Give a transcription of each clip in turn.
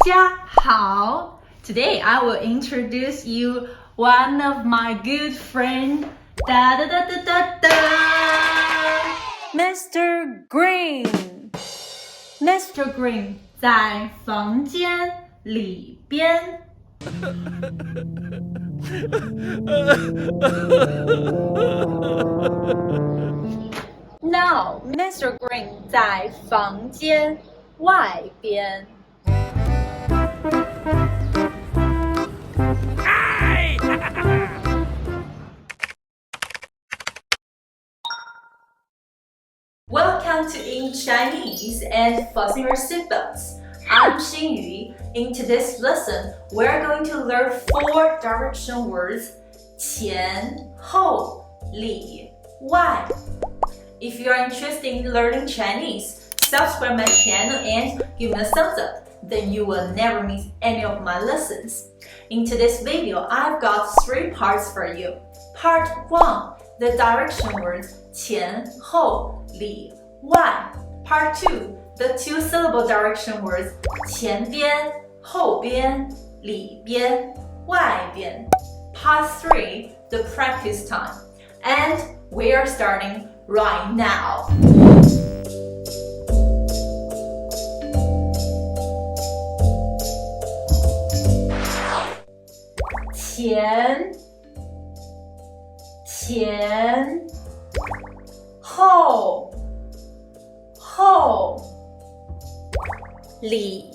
家好. Today I will introduce you one of my good friend. Da da da da da da. Mr. Green. Mr. Green 在房间里边。No, Mr. Green 在房间外边。Welcome to In Chinese and fasten your seatbelts. I'm Xinyu. In today's lesson, we're going to learn 4 direction words: 前后里外. If you are interested in learning Chinese, subscribe my channel and give me a thumbs up. Then you will never miss any of my lessons. In today's video, I've got 3 parts for you. Part 1, the direction words 前后里外. Part 2, the 2-syllable direction words 前边后边里边外边. Part 3, the practice time. And we are starting right now. 前后里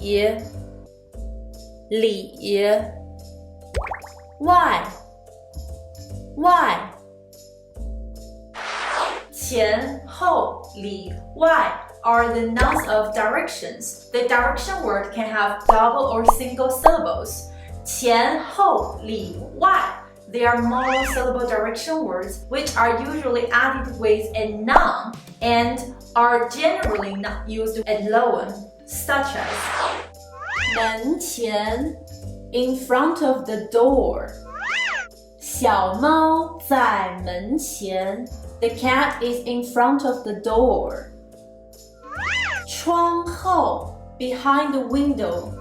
外前后里外 are the nouns of directions. The direction word can have double or single syllables. 前后里外 they are monosyllable direction words which are usually added with a noun and are generally not used alone, such as 门前 in front of the door. 小猫在门前 The cat is in front of the door. 窗后 behind the window.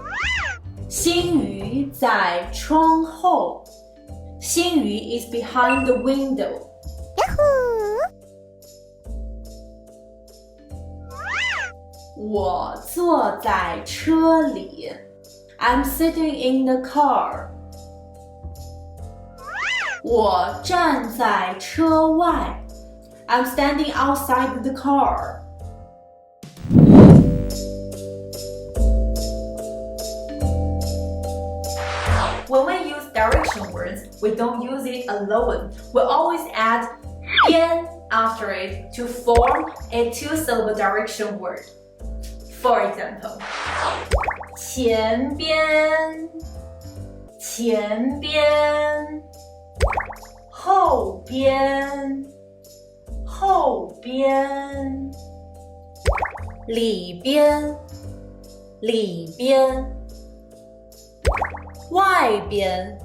新鱼在窗后 新鱼 is behind the window. Yahoo! 我坐在车里 I'm sitting in the car. 我站在车外 I'm standing outside the car. When we use direction words, we don't use it alone. We always add 边 after it to form a 2-syllable direction word. For example, 前边后边里边外边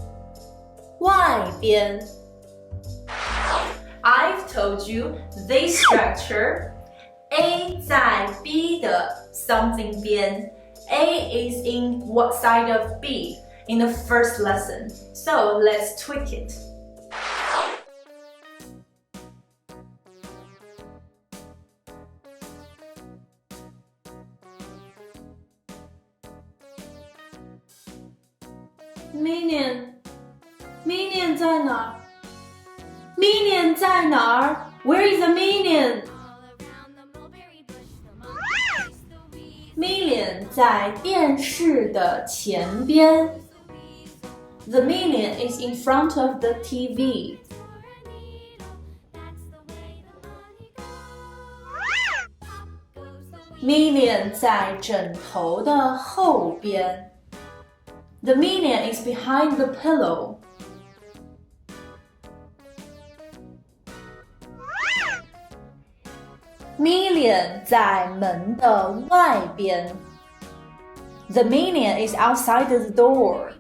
I've told you this structure. A 在 B 的 something 边 A is in what side of B in the first lesson. So let's tweak it. Minion 在哪儿 Minion 在哪儿 Where is the Minion? Minion 在电视的前边 The Minion is in front of the TV. Minion 在枕头的后边The Minion is behind the pillow. Million 在门的外边 The Minion is outside the door.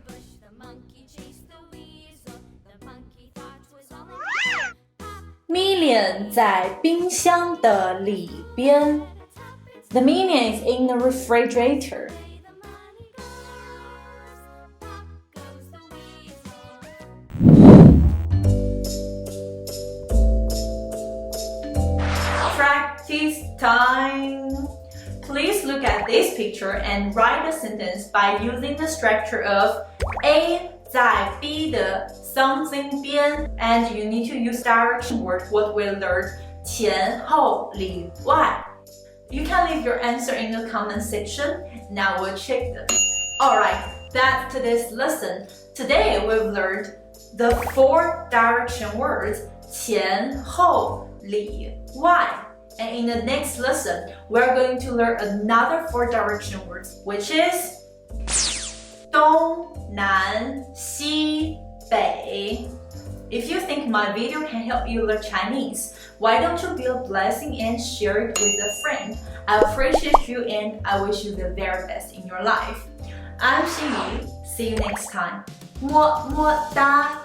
Million 在冰箱的里边 The Minion is in the refrigerator. at this picture and write a sentence by using the structure of A 在 B 的 something 边 and you need to use direction word what we learned 前后里外. You can leave your answer in the comment section. Now we'll check them. Alright, that's today's lesson. Today we've learned the 4 direction words 前后里外. And in the next lesson, we're going to learn another 4 direction words, which is 东南西北. If you think my video can help you learn Chinese, why don't you be a blessing and share it with a friend? I appreciate you and I wish you the very best in your life. I'm Xinyu. See you next time. 么么哒.